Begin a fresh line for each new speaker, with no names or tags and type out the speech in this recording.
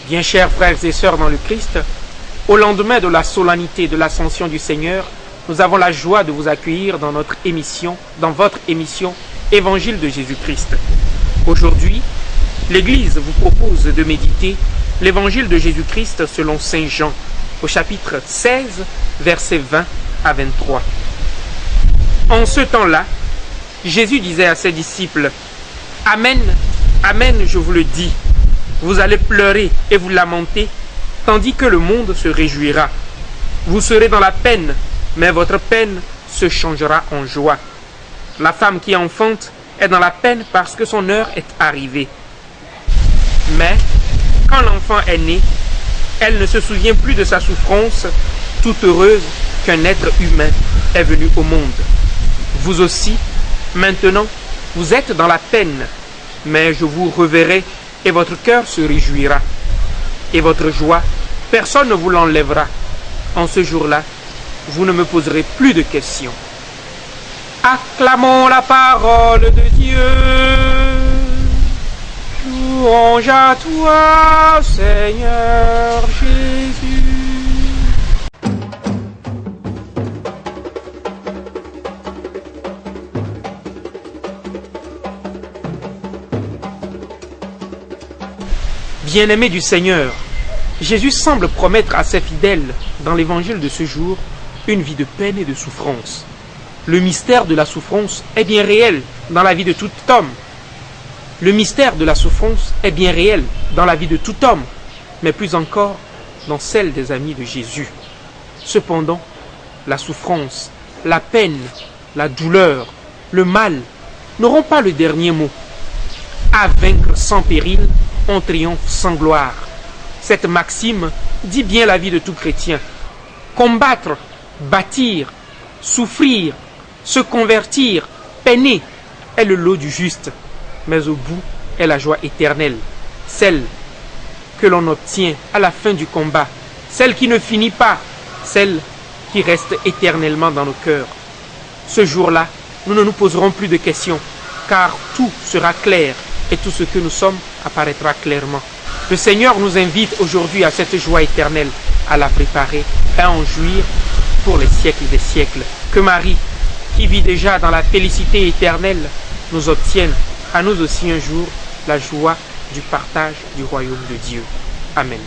Bien chers frères et sœurs dans le Christ, au lendemain de la solennité de l'Ascension du Seigneur, nous avons la joie de vous accueillir dans votre émission Évangile de Jésus-Christ. Aujourd'hui, l'Église vous propose de méditer l'Évangile de Jésus-Christ selon Saint Jean, au chapitre 16, versets 20 à 23. En ce temps-là, Jésus disait à ses disciples, « Amen, Amen, je vous le dis, vous allez pleurer et vous lamenter, tandis que le monde se réjouira. Vous serez dans la peine, mais votre peine se changera en joie. La femme qui enfante est dans la peine parce que son heure est arrivée. Mais quand l'enfant est né, elle ne se souvient plus de sa souffrance, toute heureuse qu'un être humain est venu au monde. Vous aussi, maintenant, vous êtes dans la peine, mais je vous reverrai et votre cœur se réjouira. Et votre joie, personne ne vous l'enlèvera. En ce jour-là, vous ne me poserez plus de questions. » Acclamons la parole de Dieu. Louange à toi, Seigneur Jésus. Bien-aimés du Seigneur, Jésus semble promettre à ses fidèles, dans l'évangile de ce jour, une vie de peine et de souffrance. Le mystère de la souffrance est bien réel dans la vie de tout homme. Le mystère de la souffrance est bien réel dans la vie de tout homme, mais plus encore dans celle des amis de Jésus. Cependant, la souffrance, la peine, la douleur, le mal n'auront pas le dernier mot. À vaincre sans péril, on triomphe sans gloire. Cette maxime dit bien la vie de tout chrétien. Combattre, bâtir, souffrir, se convertir, peiner est le lot du juste, mais au bout est la joie éternelle, celle que l'on obtient à la fin du combat, celle qui ne finit pas, celle qui reste éternellement dans nos cœurs. Ce jour-là, nous ne nous poserons plus de questions, car tout sera clair et tout ce que nous sommes apparaîtra clairement. Le Seigneur nous invite aujourd'hui à cette joie éternelle, à la préparer et à en jouir pour les siècles des siècles. Que Marie, qui vit déjà dans la félicité éternelle, nous obtienne à nous aussi un jour la joie du partage du royaume de Dieu. Amen.